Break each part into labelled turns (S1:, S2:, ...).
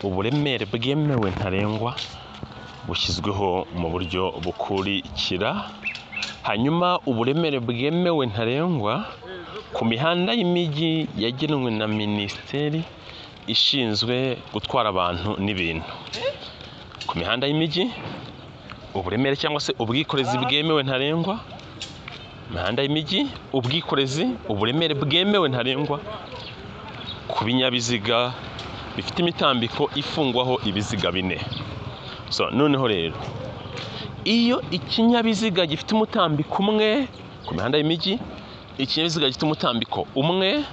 S1: uburemere bwemewe ntarengwa bushyizweho mu buryo bukurikira. Hanyuma uburemere bwemewe ntarengwa ku mihanda y'imijyi yagenwe na Minisiteri ishinzwe gutwara abantu n'ibintu. Ku mihanda y'imijyi uburemere cyangwa se ubwikorezi bwemewe ntarengwa, imihanda y'imijyi ubwikorezi uburemere bwemewe ntarengwa ku binyabiziga bifite imitambiko ifungwaho ibiziga bine. Noneho rero iyo ikinyabiziga gifite umutambiko umwe ku mihanda y'imijyi, ikinyabiziga gifite umutambiko umwe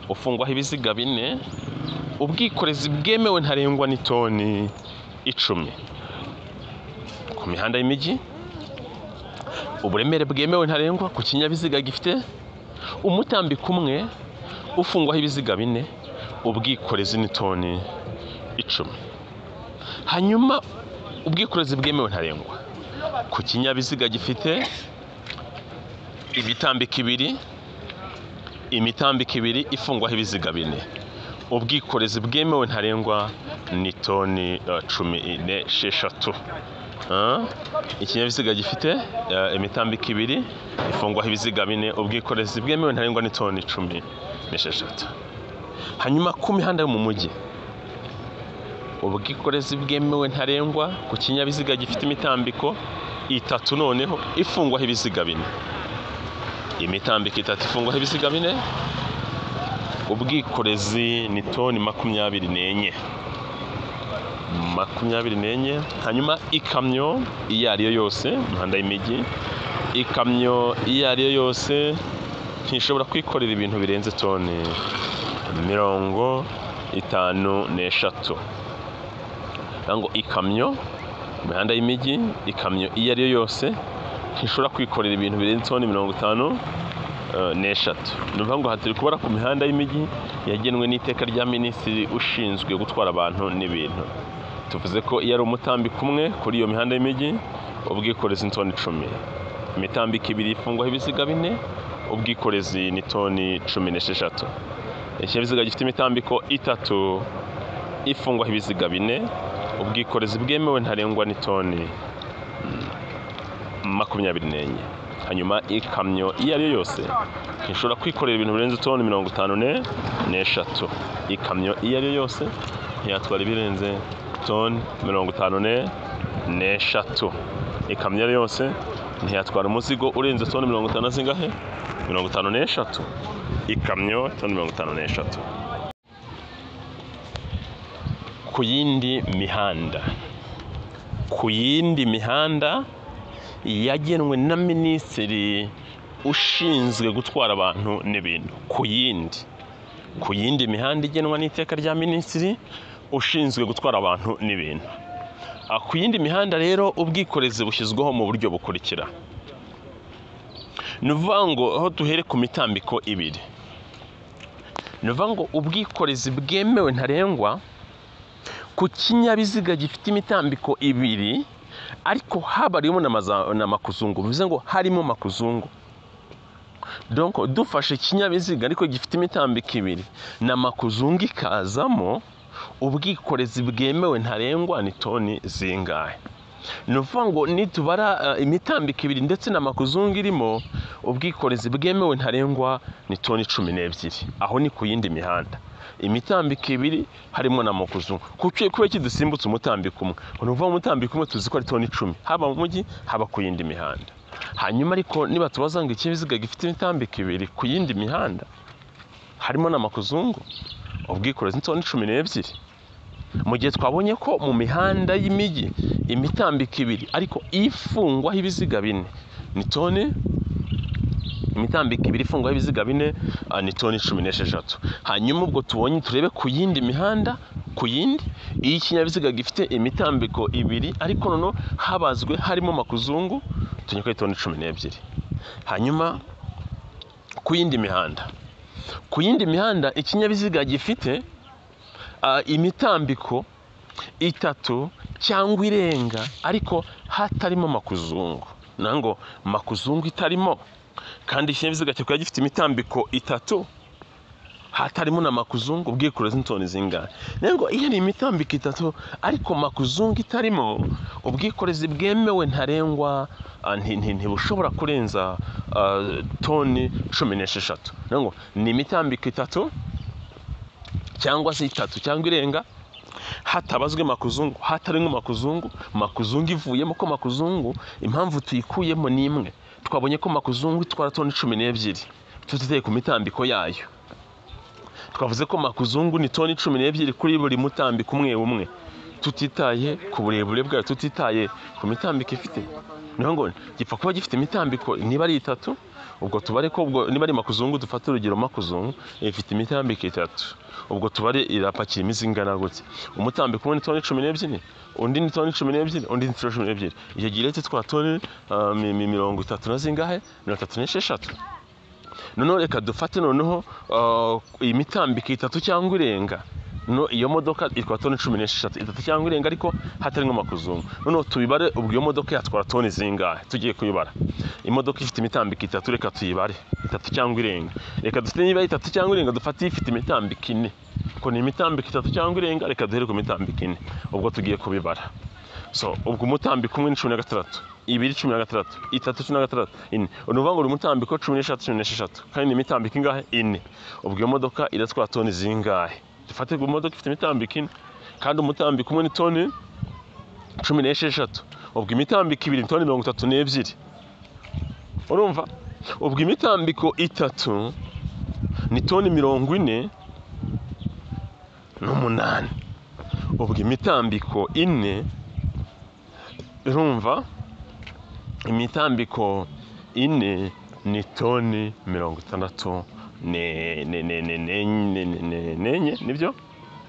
S1: ufungwaho ibiziga bine, ubwikorezi bwemewe ntarengwa ni toni 10. Ku mihanda y'imijyi uburemere bwemewe ntarengwa ku kinyabiziga gifite umutambiko umwe ufungwaho ibiziga bine, ubwikorezi ni toni 10. Hanyuma ubwikorezi bwemewe ntarengwa ku kinyabiziga gifite imitambiko ibiri ifungwaho ibiziga bine, ubwikorezi bwemewe ntarengwa ni toni 16. Ikinyabiziga gifite imitambiko ibiri ifungwaho ibiziga bine, ubwikorezi bwemewe ntarengwa ni toni 16. Hanyuma ku mihanda yo mu mujyi ubwikorezi bwemewe ntarengwa ku kinyabiziga gifite imitambiko 3 noneho ifungwaho ibiziga bine, imitambiko 3 ifungwaho ibiziga bine, ubwikorezi ni toni 24. Hanyuma ikamyo iyo ari yo yose mu mihanda y'imijyi, ikamyo iyo ari yo yose ntishobora kwikorera ibintu birenze toni 53. Ngo ikamyo mu mihanda y'imijyi, ikamyo iyo ari yo yose ntishobora kwikorera ibintu birenze toni 53. Ni ukuvuga ngo hatari kubara ku mihanda y'imijyi yagenwe n'iteka rya Minisitiri ushinzwe gutwara abantu n'ibintu. Tuvuze ko iyo ari umutambiko umwe kuri iyo mihanda y'imijyi, ubwikorezi ni toni 10, imitambiko ibiri ifungwaho ibiziga bine, ubwikorezi ni toni 16. Ikinyabiziga gifite imitambiko 3 ifungwaho ibiziga bine, ubwikorezi bwemewe ntarengwa ni toni 24. Hanyuma ikamyo iyo ari yo yose ntishobora kwikorera ibintu birenze toni 53. Ikamyo iyo ari yo yose ntiyatwara ibirenze toni 53. Ikamyo iyo ari yo yose ntiyatwara umuzigo urenze toni 53. Ikamyo toni 53. Ku yindi mihanda yagenwe na Minisitiri ushinzwe gutwara abantu n'ibintu. Ku yindi mihanda igenwa n'iteka rya Minisitiri ushinzwe gutwara abantu n'ibintu. Ku yindi mihanda rero ubwikorezi bushyizweho mu buryo bukurikira. Ni ukuvuga ngo aho duhere ku mitambiko ibiri, ni ukuvuga ngo ubwikorezi bwemewe ntarengwa ku kinyabiziga gifite imitambiko ibiri ariko habariyemo na makuzungu, bivuze ngo harimo makuzungu. Donc dufashe ikinyabiziga ariko gifite imitambiko ibiri na makuzungu ikazamo, ubwikorezi bwemewe ntarengwa ni toni zingahe? Ni ukuvuga ngo nitubara imitambiko ibiri ndetse na makuzungu irimo, ubwikorezi bwemewe ntarengwa ni toni 12. Aho ni ku yindi mihanda, imitambiko ibiri harimo na makuzungu. Kuko kidusimbutse umutambiko umwe, ni ukuvuga umutambiko umwe tuzi ko ari toni 10, haba mu mujyi haba ku yindi mihanda. Hanyuma ariko niba tubaza ngo ikinyabiziga gifite imitambiko ibiri ku yindi mihanda harimo na makuzungu, ubwikorezi ni toni 12. Mu gihe twabonye ko mu mihanda y'imijyi imitambiko ibiri ariko ifungwaho ibiziga bine ni toni, imitambiko ibiri ifungwaho ibiziga bine ni toni 16. Hanyuma ubwo tubonye turebe ku yindi mihanda, ku yindi iyo ikinyabiziga gifite imitambiko ibiri ariko noneho habazwe harimo makuzungu, tumenye ko ari toni 12. Hanyuma ku yindi mihanda ikinyabiziga gifite imitambiko 3 cyangwa irenga ariko hatarimo makuzungu, nango makuzungu itarimo kandi ikinyabiziga kikaba gifite imitambiko 3 hatarimo na makuzungu ubwikorezi n'itoni zingahe. Nego iyo ari imitambiko itatu ariko makuzungu itarimo, ubwikorezi bwemewe ntarengwa ntibushobora kurenza toni 16. Nego ni imitambiko itatu cyangwa se itatu cyangwa irenga, hatabazwe makuzungu, hatarimo makuzungu ivuyemo, ko makuzungu impamvu tuyikuyemo ni imwe. Twabonye ko makuzungu itwara toni 12 tutitaye ku mitambiko yayo. Twavuze ko makuzungu ni toni 12 kuri buri mutambiko umwe tutitaye ku burebure bwayo, tutitaye ku mitambiko ifite. Niho ngo gipfa kuba gifite imitambiko niba ari itatu, ubwo tubare ko ubwo niba ari makuzungu, dufata urugero makuzungu ifite imitambiko itatu, ubwo tubare irapakira imizigo ingana gutya. Umutambiko umwe ni toni 12, undi ni toni 12, undi ni toni 12. Icyo gihe rero twa toni 30 na zingahe, 36. Noneho reka dufate noneho imitambiko itatu cyangwa irenga. No, iyo modoka itwara toni 16, itatu cyangwa irenga ariko hatarimo makuzungu. Noneho tubibare ubwo iyo modoka yatwara toni zingahe. Tugiye kuyibara imodoka ifite imitambiko itatu, reka tuyibare itatu cyangwa irenga. Reka dufite niba itatu cyangwa irenga, dufate ifite imitambiko 4, ko ni imitambiko itatu cyangwa irenga, reka duhere ku mitambiko 4, ubwo tugiye kubibara. So ubwo umutambiko umwe ni 16, 2 16, 3 16, 4. Unuvuga ngo umutambiko 16 kandi ni imitambiko ingahe? 4. Ubwo iyo modoka iratwara toni zingahe? Dufate imodoka ifite imitambiko 4 kandi umutambiko umwe ni toni 16, ubwo imitambiko 2 ni toni 32. Urumva? Ubwo imitambiko 3 ni toni 48. Ubwo imitambiko 4, urumva, imitambiko 4 ni toni 60 nibyo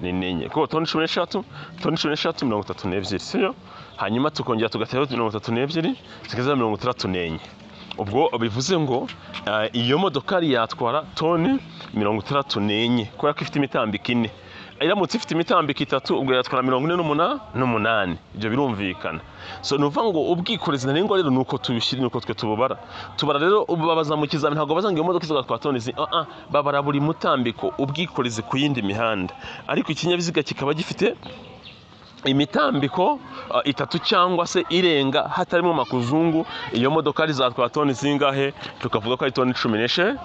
S1: ni nenye, ko toni 16 32, siyo? Hanyuma tukongera tugatera 32 zikaza 34. Ubwo bivuze ngo iyo modoka yatwara toni 34 kubera ko ifite imitambiko 4. Iramutse ifite imitambiko 3, ubwo yatwara 48. Ibyo birumvikana. So nuvuga ngo ubwikorezi ntarengwa rero nuko tubishyira, nuko twe tububara rero. Babaza mu kizamini ntabwo bazanga iyo modoka izatwara toni babara buri mutambiko ubwikorezi ku yindi mihanda, ariko ikinyabiziga kikaba gifite imitambiko 3 cyangwa se irenga hatarimo makuzungu. Iyo modoka izatwara toni zingahe? Tukavuga ko ari toni 16.